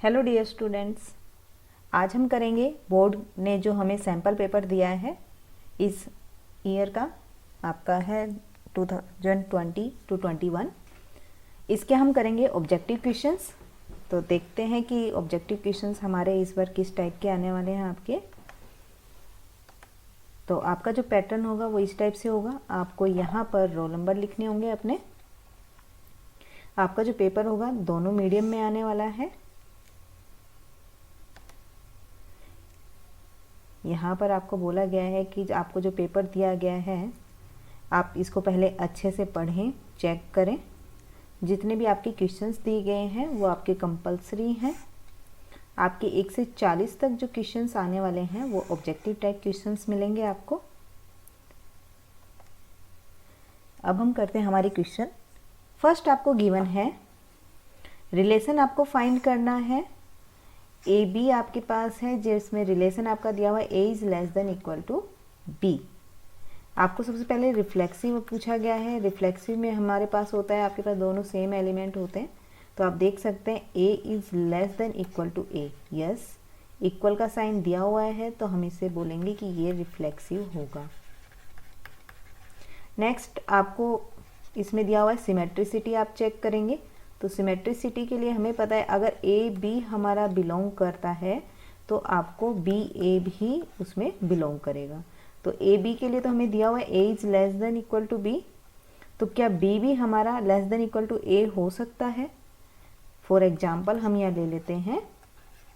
Hello dear students, आज हम करेंगे बोर्ड ने जो हमें सैम्पल पेपर दिया है इस ईयर का, आपका है 2020 टू 21। इसके हम करेंगे ऑब्जेक्टिव क्वेश्चंस। तो देखते हैं कि ऑब्जेक्टिव क्वेश्चंस हमारे इस बार किस टाइप के आने वाले हैं आपके। तो आपका जो पैटर्न होगा वो इस टाइप से होगा। आपको यहाँ पर रोल नंबर लिखने होंगे अपने। आपका जो पेपर होगा दोनों मीडियम में आने वाला है। यहाँ पर आपको बोला गया है कि आपको जो पेपर दिया गया है आप इसको पहले अच्छे से पढ़ें, चेक करें। जितने भी आपके क्वेश्चंस दिए गए हैं वो आपके कंपलसरी हैं। आपके 1 से 40 तक जो क्वेश्चंस आने वाले हैं वो ऑब्जेक्टिव टाइप क्वेश्चंस मिलेंगे आपको। अब हम करते हैं हमारी क्वेश्चन। फर्स्ट आपको गिवन है रिलेशन, आपको फाइंड करना है। ए बी आपके पास है जिसमें रिलेशन आपका दिया हुआ है a is less than equal to b. आपको सबसे पहले रिफ्लेक्सिव पूछा गया है। रिफ्लेक्सिव में हमारे पास होता है, आपके पास दोनों सेम एलिमेंट होते हैं। तो आप देख सकते हैं a is less than equal to a. Yes, equal का साइन दिया हुआ है तो हम इसे बोलेंगे कि ये रिफ्लेक्सिव होगा। नेक्स्ट आपको इसमें दिया हुआ है सिमेट्रिसिटी, आप चेक करेंगे। तो सिमेट्रिसिटी के लिए हमें पता है अगर ए बी हमारा बिलोंग करता है तो आपको बी ए भी उसमें बिलोंग करेगा। तो ए बी के लिए तो हमें दिया हुआ है a is less than equal to b. तो क्या बी भी हमारा less than equal to a हो सकता है? फॉर एग्जाम्पल हम यहाँ ले लेते हैं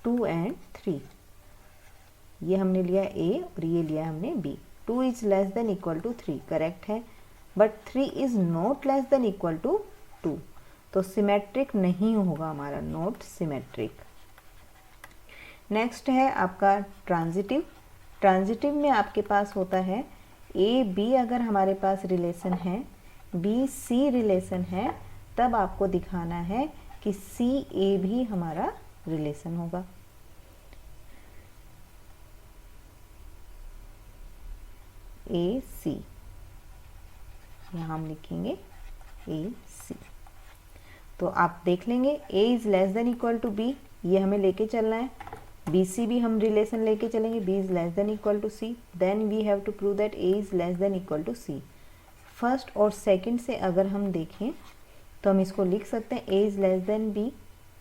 2 and 3। ये हमने लिया ए और ये लिया हमने B. 2 is less than equal to 3 correct है, but 3 is not less than equal to 2। तो सिमेट्रिक नहीं होगा हमारा, नॉट सिमेट्रिक। नेक्स्ट है आपका ट्रांजिटिव। ट्रांजिटिव में आपके पास होता है ए बी अगर हमारे पास रिलेशन है, बी सी रिलेशन है, तब आपको दिखाना है कि सी ए भी हमारा रिलेशन होगा। ए सी, यहाँ हम लिखेंगे ए सी। तो आप देख लेंगे a is less than equal to b, ये हमें लेके चलना है। बी सी भी हम रिलेशन लेके चलेंगे, b is less than equal to c. Then we have to prove that a is less than equal to सी। फर्स्ट और सेकंड से अगर हम देखें तो हम इसको लिख सकते हैं a is less than b,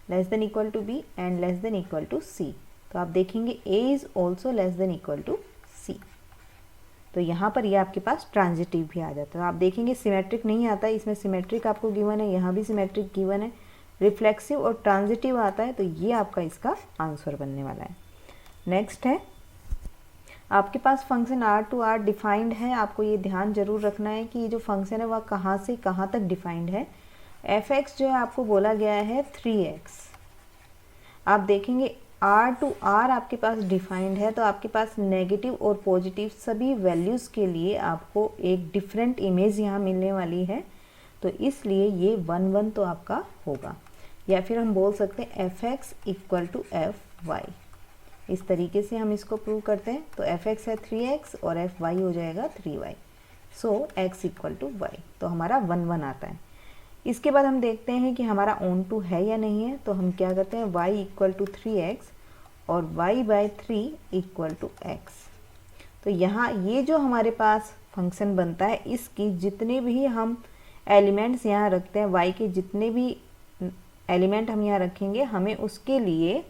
less than equal to b and less than equal to c। तो आप देखेंगे a इज़ also less than equal to c। तो यहाँ पर ये आपके पास ट्रांजिटिव भी आ जाता है। आप देखेंगे सिमेट्रिक नहीं आता है, इसमें सिमेट्रिक आपको गिवन है, यहाँ भी सिमेट्रिक गिवन है। रिफ्लेक्सिव और ट्रांजिटिव आता है, तो ये आपका इसका आंसर बनने वाला है। नेक्स्ट है आपके पास function R to R defined है। आपको ये ध्यान जरूर रखना है कि ये जो फंक्शन है वह कहाँ से कहाँ तक डिफाइंड है। एफ एक्स जो है आपको बोला गया है 3x। आप देखेंगे आर टू आर आपके पास डिफाइंड है, तो आपके पास नेगेटिव और पॉजिटिव सभी वैल्यूज़ के लिए आपको एक डिफरेंट इमेज यहाँ मिलने वाली है। तो इसलिए ये 1 1 तो आपका होगा, या फिर हम बोल सकते हैं f x equal to f y. इस तरीके से हम इसको प्रूव करते हैं। तो एफ एक्स है 3x और एफ वाई हो जाएगा 3y। So x equal to y, तो हमारा 1 1 आता है। इसके बाद हम देखते हैं कि हमारा ऑन टू है या नहीं है। तो हम क्या करते हैं y इक्वल टू 3x और y/3 इक्वल टू x। तो यहाँ ये जो हमारे पास फंक्शन बनता है, इसकी जितने भी हम एलिमेंट्स यहाँ रखते हैं, y के जितने भी एलिमेंट हम यहाँ रखेंगे, हमें उसके लिए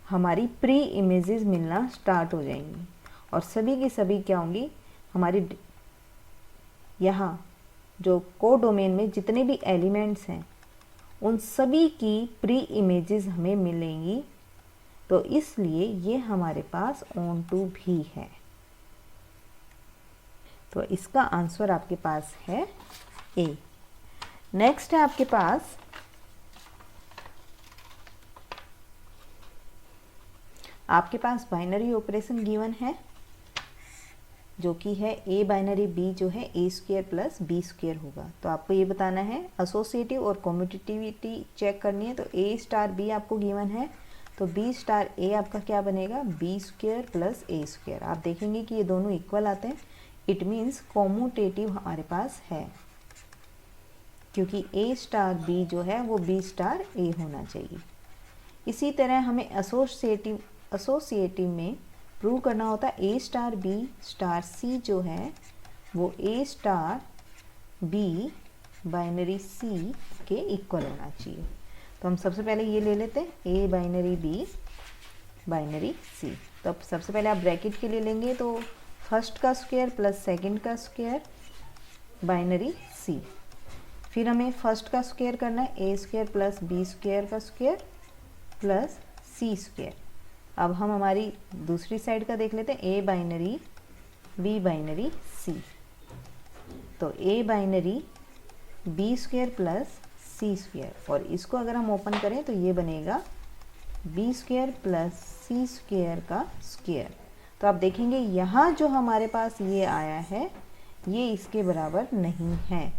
हमारी प्री इमेजेस मिलना स्टार्ट हो जाएंगी। और सभी की सभी क्या होंगी, हमारी यहाँ जो कोडोमेन में जितने भी एलिमेंट्स हैं उन सभी की प्री इमेजेस हमें मिलेंगी। तो इसलिए ये हमारे पास ऑन टू भी है। तो इसका आंसर आपके पास है ए। नेक्स्ट है आपके पास बाइनरी ऑपरेशन गिवन है, जो कि है a बाइनरी b जो है a square plus b square होगा। तो आपको ये बताना है, एसोसिएटिव और कम्यूटेटिविटी चेक करनी है। तो a स्टार b आपको गिवन है, तो b स्टार a आपका क्या बनेगा, b square plus a square. आप देखेंगे कि ये दोनों इक्वल आते हैं। इट मीन्स कॉम्यूटेटिव हमारे पास है, क्योंकि a स्टार b जो है वो b स्टार a होना चाहिए। इसी तरह हमें एसोसिएटिव में प्रूव करना होता है ए स्टार बी स्टार सी जो है वो ए स्टार बी बाइनरी सी के इक्वल होना चाहिए। तो हम सबसे पहले ये ले लेते हैं a binary b binary c. तो अब सबसे पहले आप ब्रैकेट के लिए लेंगे तो फर्स्ट का स्क्वायर प्लस सेकंड का स्क्वायर बाइनरी सी। फिर हमें फर्स्ट का स्क्वायर करना है a square plus b square का स्क्वायर प्लस सी स्क्वायर। अब हम हमारी दूसरी साइड का देख लेते हैं a binary b binary c. तो a binary b square plus c square, और इसको अगर हम ओपन करें तो ये बनेगा b square plus c square का स्क्वायर। तो आप देखेंगे यहाँ जो हमारे पास ये आया है ये इसके बराबर नहीं है,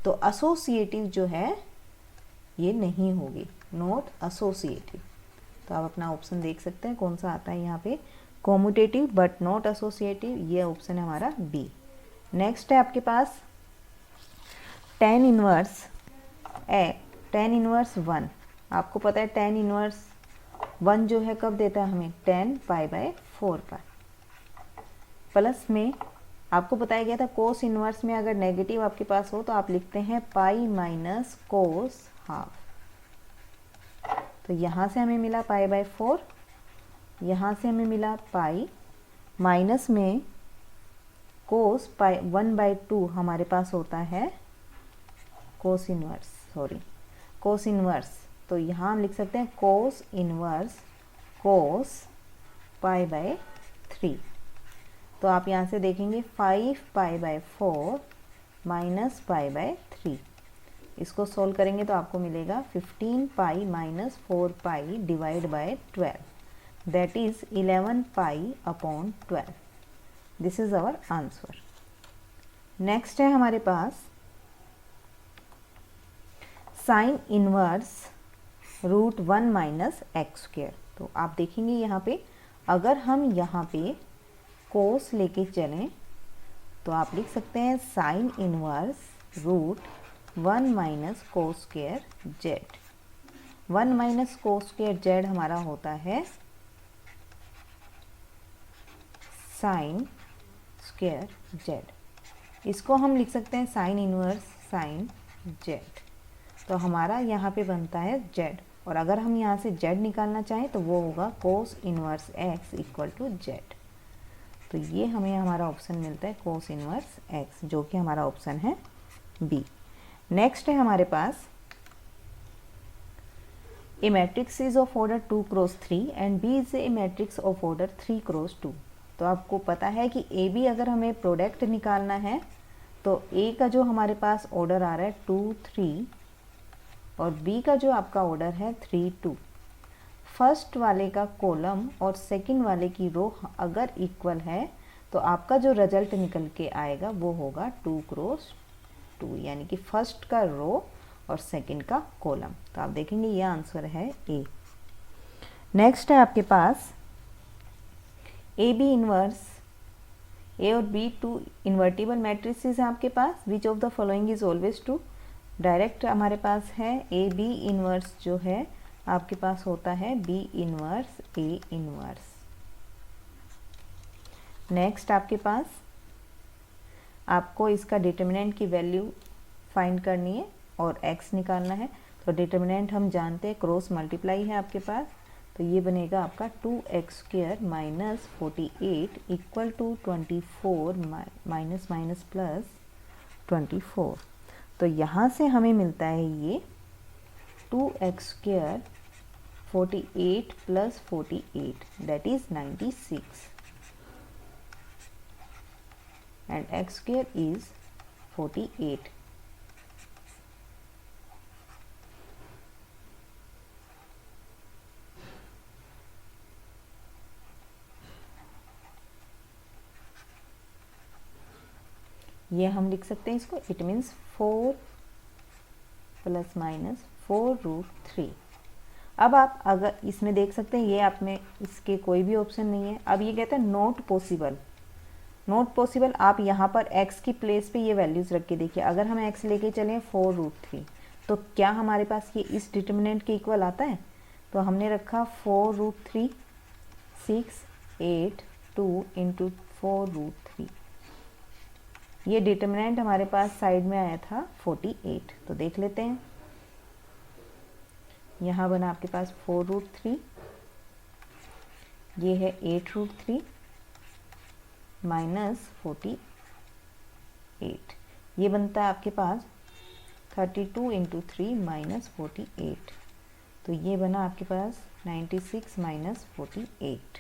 तो एसोसिएटिव जो है ये नहीं होगी, नॉट एसोसिएटिव। तो आप अपना ऑप्शन देख सकते हैं कौन सा आता है यहाँ पे, कॉम्यूटेटिव बट नॉट एसोसिएटिव, ये ऑप्शन है हमारा बी। नेक्स्ट है आपके पास tan इनवर्स 1। आपको पता है tan इनवर्स 1 जो है कब देता है हमें, tan π/4 पर। प्लस में आपको बताया गया था कोस इनवर्स में अगर नेगेटिव आपके पास हो तो आप लिखते हैं पाई माइनस कोस हाफ। तो यहाँ से हमें मिला π/4, यहाँ से हमें मिला पाई, माइनस में कोस 1/2 हमारे पास होता है कोस इनवर्स। तो यहाँ हम लिख सकते हैं कोस इनवर्स कोस π/3। तो आप यहाँ से देखेंगे 5π/4 माइनस π/3। इसको सोल्व करेंगे तो आपको मिलेगा 15π minus 4π divide by 12, that is 11π/12। This is our answer. Next है हमारे पास sine inverse √1 minus X square. तो आप देखेंगे यहाँ पे अगर हम यहाँ पे कोस लेके चलें तो आप लिख सकते हैं sign inverse √1 minus cos square Z. 1 minus cos square Z हमारा होता है साइन स्क्वायर जेड। इसको हम लिख सकते हैं साइन इनवर्स साइन जेड। तो हमारा यहाँ पे बनता है जेड, और अगर हम यहाँ से जेड निकालना चाहें तो वो होगा cos inverse x equal to z. तो ये हमें हमारा ऑप्शन मिलता है कोस इनवर्स एक्स, जो कि हमारा ऑप्शन है बी। नेक्स्ट है हमारे पास A matrix is of order 2 cross 3 and B is a matrix of order 3 cross 2। तो आपको पता है कि ए बी अगर हमें प्रोडक्ट निकालना है तो ए का जो हमारे पास ऑर्डर आ रहा है 2 3 और बी का जो आपका ऑर्डर है 3 2। फर्स्ट वाले का कॉलम और सेकंड वाले की रो अगर इक्वल है तो आपका जो रिजल्ट निकल के आएगा वो होगा 2 क्रॉस 2, यानी कि फर्स्ट का रो और सेकंड का कॉलम। तो आप देखेंगे ये आंसर है ए। नेक्स्ट है आपके पास ए बी इनवर्स, ए और बी 2 इन्वर्टिबल मैट्रिसेस हैं आपके पास। Which of the following is always true. Direct हमारे पास है ए बी इनवर्स जो है आपके पास होता है b inverse a inverse. Next आपके पास आपको इसका डिटर्मिनेंट की वैल्यू फाइंड करनी है और एक्स निकालना है। तो डिटर्मिनेंट हम जानते हैं क्रॉस मल्टीप्लाई है आपके पास, तो ये बनेगा आपका 2x² minus 48 equal to 24 minus minus plus 24। तो यहाँ से हमें मिलता है ये 2x² 48 plus 48 that is 96 and x² is 48। ये हम लिख सकते हैं इसको, इट मीन्स 4 प्लस माइनस 4√3। अब आप अगर इसमें देख सकते हैं ये आप में इसके कोई भी ऑप्शन नहीं है। अब ये कहते हैं नॉट पॉसिबल, नॉट पॉसिबल। आप यहाँ पर x की प्लेस पे ये वैल्यूज़ रख के देखिए। अगर हम x लेके चलें 4√3 तो क्या हमारे पास ये इस डिटर्मिनेंट के इक्वल आता है? तो हमने रखा 4√3 6 8 2 इंटू 4√3। ये डिटर्मिनेंट हमारे पास साइड में आया था 48। तो देख लेते हैं, यहाँ बना आपके पास 4√3, ये है 8√3 माइनस 48, ये बनता है आपके पास 32 इंटू 3 माइनस 48। तो ये बना आपके पास 96 माइनस 48।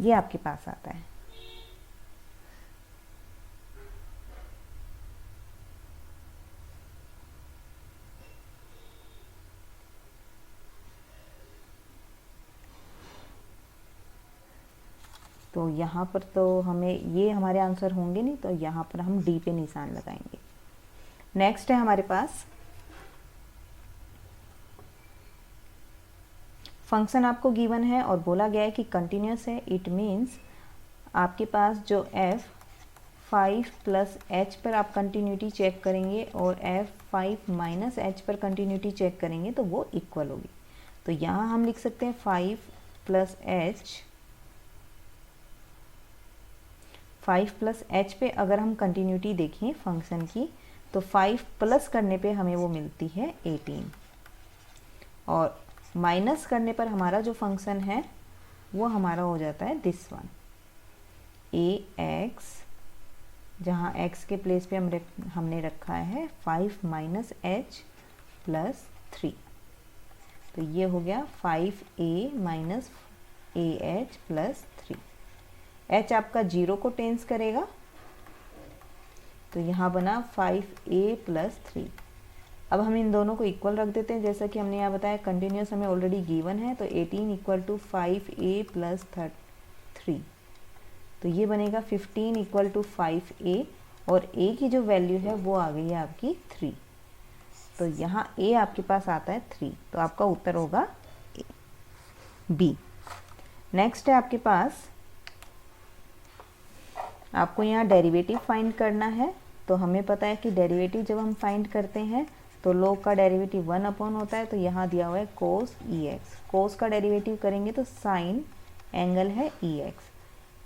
ये आपके पास आता है। तो यहाँ पर तो हमें ये हमारे आंसर होंगे नहीं, तो यहाँ पर हम डी पे निशान लगाएंगे। नेक्स्ट है हमारे पास फंक्शन आपको गिवन है और बोला गया है कि कंटिन्यूस है। इट मीन्स आपके पास जो f5 प्लस h पर आप कंटिन्यूटी चेक करेंगे और f5 माइनस h पर कंटिन्यूटी चेक करेंगे तो वो इक्वल होगी। तो यहाँ हम लिख सकते हैं 5 प्लस h पे अगर हम कंटिन्यूटी देखें फंक्शन की तो 5 प्लस करने पे हमें वो मिलती है 18 और माइनस करने पर हमारा जो फंक्शन है वो हमारा हो जाता है दिस वन ax, जहाँ x के प्लेस पे हमने रखा है 5 माइनस h प्लस 3। तो ये हो गया 5a minus ah plus 3। h आपका 0 को टेंस करेगा तो यहाँ बना 5a प्लस 3। अब हम इन दोनों को इक्वल रख देते हैं, जैसा कि हमने यहाँ बताया कंटिन्यूस हमें ऑलरेडी गिवन है। तो 18 इक्वल टू 5a प्लस 3, तो ये बनेगा 15 इक्वल टू 5a और a की जो वैल्यू है वो आ गई है आपकी 3। तो यहाँ a आपके पास आता है 3, तो आपका उत्तर होगा b। नेक्स्ट है आपके पास, आपको यहाँ डेरिवेटिव फाइंड करना है। तो हमें पता है कि डेरिवेटिव जब हम फाइंड करते हैं तो log का डेरिवेटिव 1 अपॉन होता है। तो यहाँ दिया हुआ है cos ex, cos का डेरिवेटिव करेंगे तो साइन एंगल है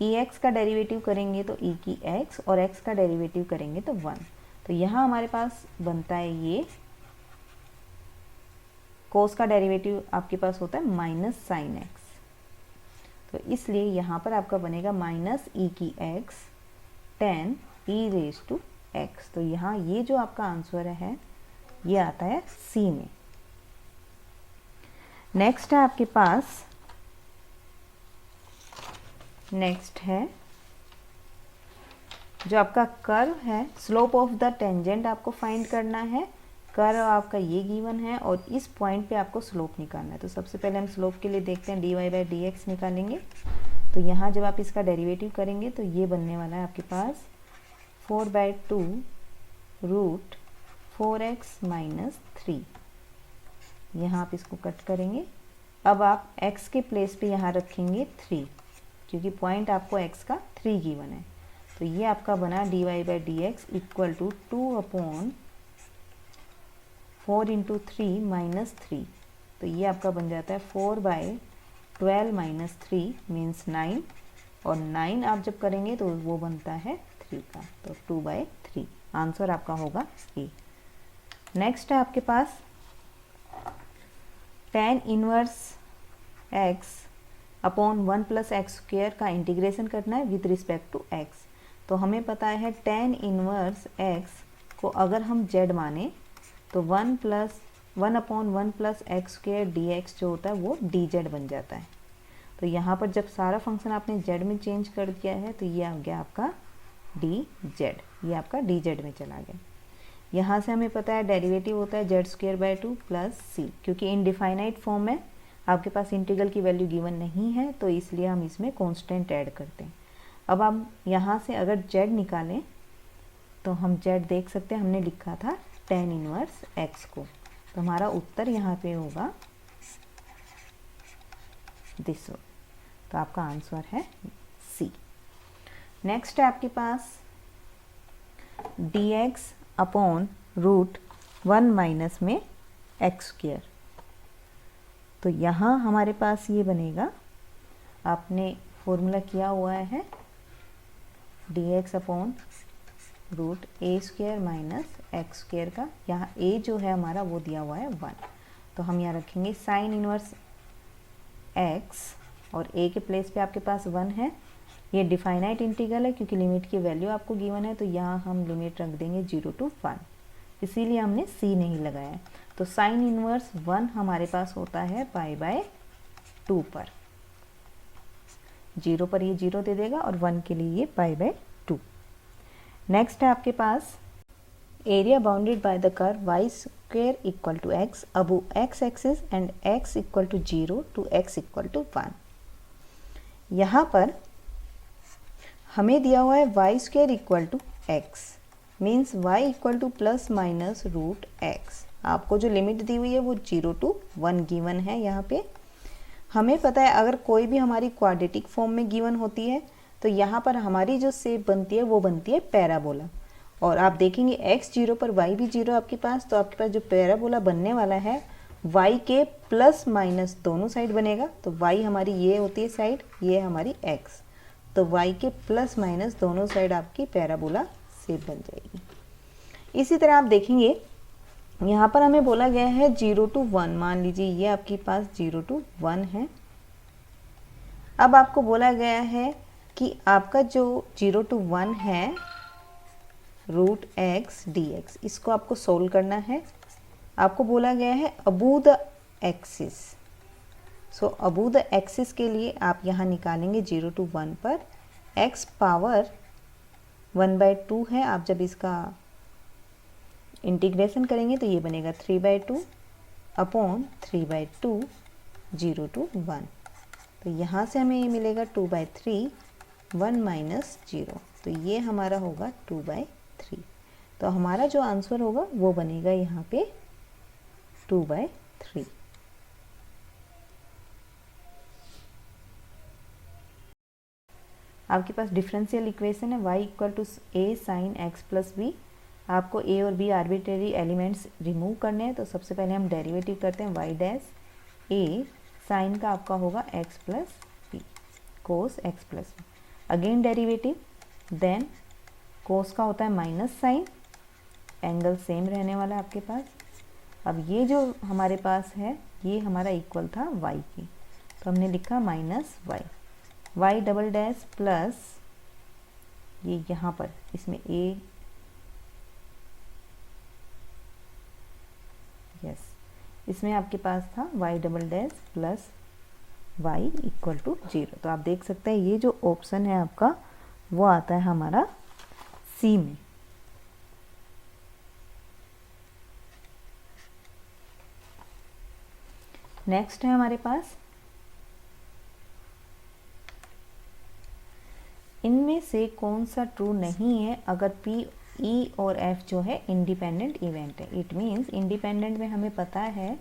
ex का डेरिवेटिव करेंगे तो e की x और x का डेरिवेटिव करेंगे तो 1। तो यहाँ हमारे पास बनता है ये cos का डेरिवेटिव आपके पास होता है माइनस साइन x, तो इसलिए यहाँ पर आपका बनेगा माइनस e की x tan e raise to x। तो यहाँ ये जो आपका आंसर है ये आता है सी में। नेक्स्ट है आपके पास, नेक्स्ट है जो आपका कर्व है, स्लोप ऑफ द टेंजेंट आपको फाइंड करना है। कर्व आपका ये गिवन है और इस पॉइंट पे आपको स्लोप निकालना है। तो सबसे पहले हम स्लोप के लिए देखते हैं, dy बाई dx निकालेंगे। तो यहाँ जब आप इसका डेरिवेटिव करेंगे तो ये बनने वाला है आपके पास 4/2 रूट 4x माइनस 3। यहाँ आप इसको कट करेंगे। अब आप x के प्लेस पे यहाँ रखेंगे 3, क्योंकि पॉइंट आपको x का 3 गिवन है। तो ये आपका बना dy by dx equal to 2/4 into 3 minus 3। तो ये आपका बन जाता है 4/12 माइनस 3 मीन्स 9, और 9 आप जब करेंगे तो वो बनता है 3 का, तो 2/3। आंसर आपका होगा ए। नेक्स्ट है आपके पास tan inverse x upon 1 plus x square का इंटीग्रेशन करना है विद रिस्पेक्ट टू x। तो हमें पता है tan इनवर्स x को अगर हम z माने तो 1 upon 1 plus x square dx जो होता है वो dz बन जाता है। तो यहाँ पर जब सारा फंक्शन आपने z में चेंज कर दिया है तो ये आ गया आपका dz, ये आपका dz में चला गया। यहाँ से हमें पता है डेरिवेटिव होता है z² प्लस c, क्योंकि इनडिफाइनाइट फॉर्म में आपके पास इंटीग्रल की वैल्यू गिवन नहीं है तो इसलिए हम इसमें कांस्टेंट ऐड करते हैं। अब हम यहाँ से अगर z निकालें तो हम z देख सकते हैं, हमने लिखा था tan इनवर्स x को, तो हमारा उत्तर यहाँ पे होगा दिस। तो आपका आंसर है सी। नेक्स्ट है आपके पास dx अपॉन रूट 1 माइनस में एक्स स्क्वायर। तो यहाँ हमारे पास ये बनेगा, आपने फॉर्मूला किया हुआ है dx अपॉन रूट ए स्क्वायर माइनस एक्स स्क्वायर का। यहाँ a जो है हमारा वो दिया हुआ है 1, तो हम यहाँ रखेंगे साइन इनवर्स x और a के प्लेस पे आपके पास 1 है। ये डिफाइनाइट इंटीग्रल है क्योंकि लिमिट की वैल्यू आपको गिवन है, तो यहाँ हम लिमिट रख देंगे 0 to 1, इसीलिए हमने c नहीं लगाया है। तो साइन इनवर्स 1 हमारे पास होता है π/2 पर, 0 पर ये 0 दे देगा और 1 के लिए ये π/2। नेक्स्ट है आपके पास area bounded by the curve y square equal to x above x axis and x equal to 0 to x equal to 1। यहाँ पर हमें दिया हुआ है y square equal to x, means y equal to plus minus root x। आपको जो limit दी हुई है वो 0 to 1 गिवन है। यहाँ पे हमें पता है अगर कोई भी हमारी क्वाड्रेटिक फॉर्म में गिवन होती है तो यहाँ पर हमारी जो शेप बनती है वो बनती है पैराबोला। और आप देखेंगे x 0 पर y भी 0 आपके पास, तो आपके पास जो पैराबोला बनने वाला है y के प्लस माइनस दोनों साइड बनेगा। तो y हमारी ये होती है साइड, ये हमारी x, तो y के प्लस माइनस दोनों साइड आपकी पैराबोला शेप बन जाएगी। इसी तरह आप देखेंगे यहाँ पर हमें बोला गया है 0 to 1, मान लीजिए ये आपके पास 0 to 1 है। अब आपको बोला गया है कि आपका जो 0 to 1 है रूट x dx, इसको आपको सोल्व करना है। आपको बोला गया है Abu the axis, so Abu the axis के लिए आप यहाँ निकालेंगे 0 to 1 पर x पावर 1/2 है। आप जब इसका इंटीग्रेशन करेंगे तो ये बनेगा 3/2 अपॉन 3/2 0 to 1। तो यहाँ से हमें ये मिलेगा 2/3 1 माइनस 0, तो ये हमारा होगा 2/3। तो हमारा जो आंसर होगा वो बनेगा यहाँ पे 2/3। आपके पास डिफरेंशियल इक्वेशन है y equal to a sine x plus b. आपको a और b आर्बिट्रेरी एलिमेंट्स रिमूव करने हैं, तो सबसे पहले हम डेरिवेटिव करते हैं y डैश a साइन का आपका होगा x plus B cos x plus B. Again derivative, then cos का होता है माइनस साइन, एंगल सेम रहने वाला है आपके पास। अब ये जो हमारे पास है ये हमारा इक्वल था y की, तो हमने लिखा minus y double dash plus ये यहाँ पर इसमें a, यस, इसमें आपके पास था y double dash plus y equal to 0। तो आप देख सकते हैं ये जो ऑप्शन है आपका वो आता है हमारा सी में। नेक्स्ट है हमारे पास, इनमें से कौन सा ट्रू नहीं है अगर P, E और F जो है इंडिपेंडेंट इवेंट है। इट मीन्स इंडिपेंडेंट में हमें पता है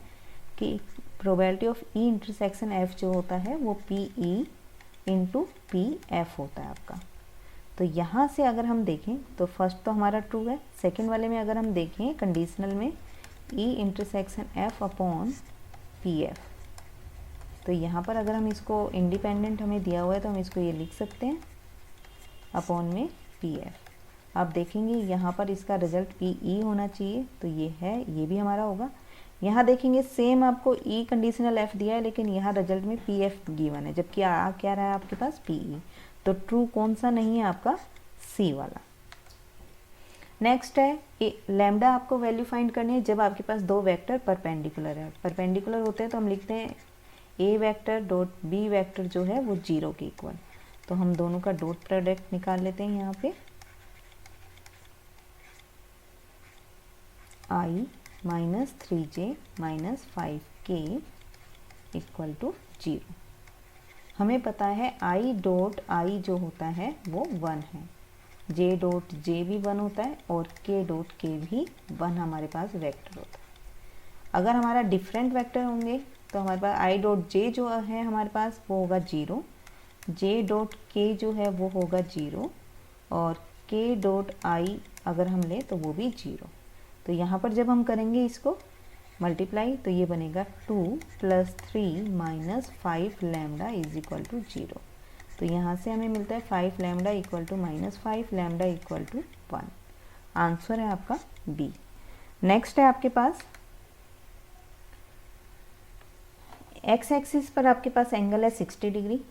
कि probability of E intersection F जो होता है वो PE इंटू PF होता है आपका। तो यहाँ से अगर हम देखें तो फर्स्ट तो हमारा ट्रू है, सेकंड वाले में अगर हम देखें कंडीशनल में E intersection F upon PF, तो यहाँ पर अगर हम इसको इंडिपेंडेंट हमें दिया हुआ है तो हम इसको ये लिख सकते हैं अपॉन में PF। आप देखेंगे यहाँ पर इसका रिजल्ट PE होना चाहिए, तो ये है, ये भी हमारा होगा। यहाँ देखेंगे सेम आपको E कंडीशनल F दिया है लेकिन यहाँ रिजल्ट में PF गिवन है, जबकि आ क्या रहा है आपके पास PE। तो ट्रू कौन सा नहीं है आपका, C वाला। नेक्स्ट है लैम्डा, आपको वैल्यू फाइंड करनी है जब आपके पास दो वेक्टर परपेंडिकुलर है। परपेंडिकुलर होते हैं तो हम लिखते हैं A vector dot B vector जो है वो 0 के इक्वल। तो हम दोनों का डॉट प्रोडक्ट निकाल लेते हैं यहाँ पे, I minus 3j minus 5k equal to 0। हमें पता है I डॉट I जो होता है वो 1 है, J डॉट J भी 1 होता है और K डॉट K भी 1 हमारे पास वेक्टर होता है। अगर हमारा डिफरेंट वेक्टर होंगे तो हमारे पास I डॉट J जो है हमारे पास वो होगा 0, J डॉट K जो है वो होगा 0 और K डॉट I अगर हम लें तो वो भी 0। तो यहाँ पर जब हम करेंगे इसको मल्टीप्लाई तो ये बनेगा 2 + 3 - 5 लैम्डा इज इक्वल टू 0। तो यहाँ से हमें मिलता है 5 lambda equal to -5 lambda equal to 1। Answer है आपका बी। नेक्स्ट है आपके पास एक्स एक्सिस पर आपके पास एंगल है 60 डिग्री,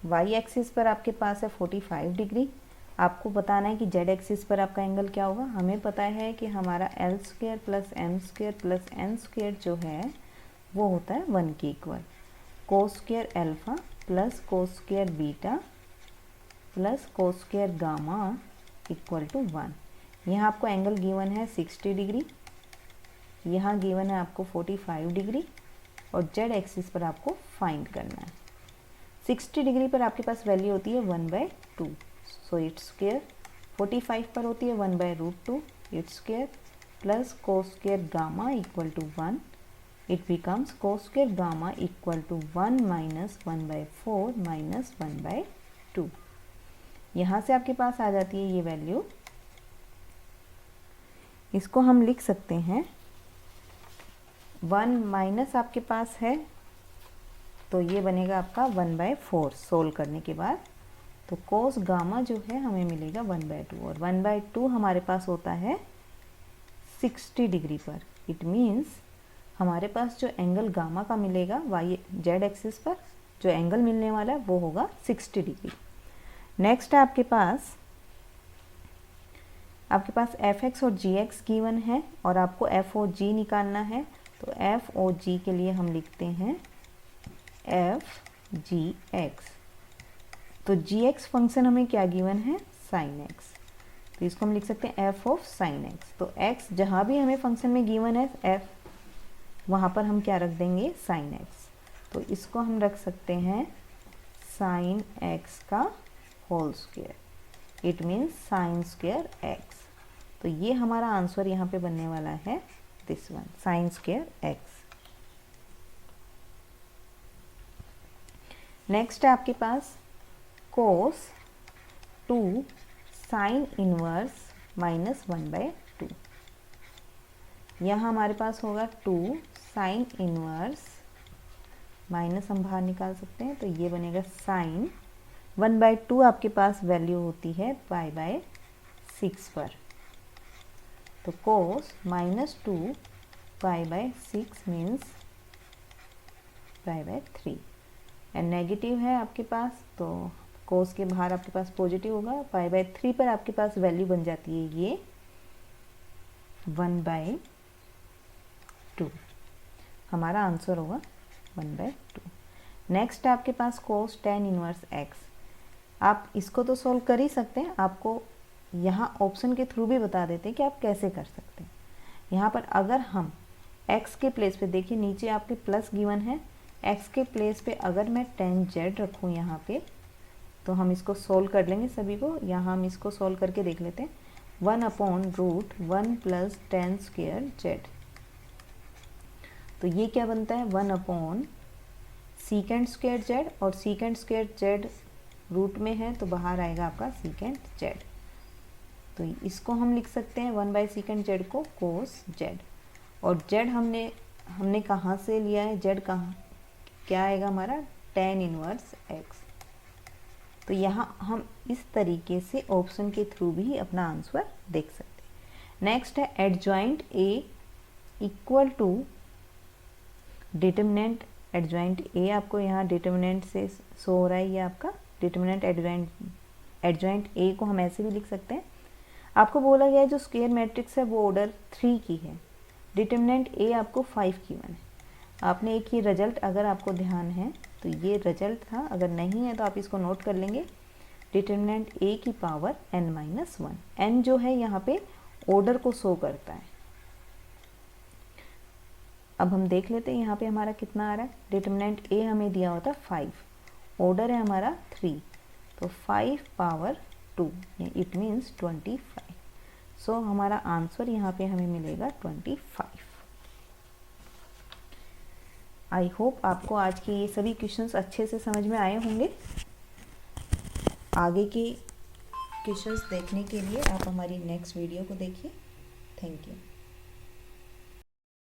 वाई एक्सिस पर आपके पास है 45 डिग्री। आपको बताना है कि जेड एक्सिस पर आपका एंगल क्या होगा। हमें पता है कि हमारा L² + M² + N² जो है वो होता है 1 के equal. cos² alpha plus cos² beta plus cos² gamma equal to 1। यहाँ आपको एंगल गिवन है 60 डिग्री, यहाँ गिवन है आपको 45 डिग्री और जेड एक्सिस पर आपको फाइंड करना है। 60 डिग्री पर आपके पास वैल्यू होती है 1/2, सो इट्स स्क्वायर। 45 पर होती है 1/√2 it's square plus cos² gamma equal to 1। It becomes cos² gamma equal to 1 - 1/4 - 1/2। यहाँ से आपके पास आ जाती है ये वैल्यू। इसको हम लिख सकते हैं 1 माइनस आपके पास है तो ये बनेगा आपका 1/4 सोल्व करने के बाद। तो कोस गामा जो है हमें मिलेगा 1/2 और 1/2 हमारे पास होता है 60 डिग्री पर। इट मीन्स हमारे पास जो एंगल गामा का मिलेगा वाई जेड एक्सिस पर जो एंगल मिलने वाला है वो होगा 60 डिग्री। नेक्स्ट है आपके पास fx और gx गिवन है और आपको f और g निकालना है। तो f और g के लिए हम लिखते हैं f gx। तो gx फंक्शन हमें क्या गिवन है sin x, तो इसको हम लिख सकते हैं f ऑफ sin x। तो x जहाँ भी हमें फंक्शन में गिवन है f, वहाँ पर हम क्या रख देंगे sin x। तो इसको हम रख सकते हैं sin x का whole square. It means sin² x। तो ये हमारा आंसर यहाँ पे बनने वाला है this one sin² x। Next है आपके पास cos 2 sin इनवर्स -1/2। यहाँ हमारे पास होगा 2 sin इनवर्स माइनस हम बाहर निकाल सकते हैं तो ये बनेगा sin 1/2 आपके पास वैल्यू होती है π/6 पर। तो cos -2 π/6 मीन्स π/3 एंड नेगेटिव है आपके पास तो cos के बाहर आपके पास पॉजिटिव होगा। π/3 पर आपके पास वैल्यू बन जाती है ये 1/2। हमारा आंसर होगा 1/2। नेक्स्ट है आपके पास cos tan इनवर्स x। आप इसको तो सॉल्व कर ही सकते हैं, आपको यहाँ ऑप्शन के थ्रू भी बता देते हैं कि आप कैसे कर सकते हैं। यहाँ पर अगर हम x के प्लेस पे देखिए नीचे आपके प्लस गिवन है, x के प्लेस पे अगर मैं tan z रखूँ यहाँ पे तो हम इसको सोल्व कर लेंगे सभी को। यहाँ हम इसको सोल्व करके देख लेते हैं 1/√1 + tan² z। तो ये क्या बनता है 1/sec² z और sec² z रूट में है तो बाहर आएगा आपका sec z। तो इसको हम लिख सकते हैं 1/sec z को cos z और z हमने कहाँ से लिया है, z कहाँ क्या आएगा हमारा tan इनवर्स x। तो यहाँ हम इस तरीके से ऑप्शन के थ्रू भी अपना आंसर देख सकते हैं। नेक्स्ट है adjoint a equal to determinant adjoint a। आपको यहाँ डिटर्मिनेंट से शो हो रहा है ये आपका डिटर्मिनेंट एडजॉइंट a को हम ऐसे भी लिख सकते हैं। आपको बोला गया है जो स्क्वायर मैट्रिक्स है वो ऑर्डर 3 की है, डिटर्मिनेंट a आपको 5 गिवन है। आपने एक ही रिजल्ट अगर आपको ध्यान है तो ये रिजल्ट था, अगर नहीं है तो आप इसको नोट कर लेंगे। डिटर्मिनेंट a की पावर n-1, n जो है यहाँ पे ऑर्डर को शो करता है। अब हम देख लेते हैं यहाँ पे हमारा कितना आ रहा है। डिटर्मिनेंट a हमें दिया होता 5, ऑर्डर है हमारा 3, तो 5 पावर 2 इट मीन्स 25। सो हमारा आंसर यहाँ पे हमें मिलेगा 25। आई होप आपको आज के ये सभी क्वेश्चंस अच्छे से समझ में आए होंगे। आगे की क्वेश्चंस देखने के लिए आप हमारी नेक्स्ट वीडियो को देखिए। Thank you.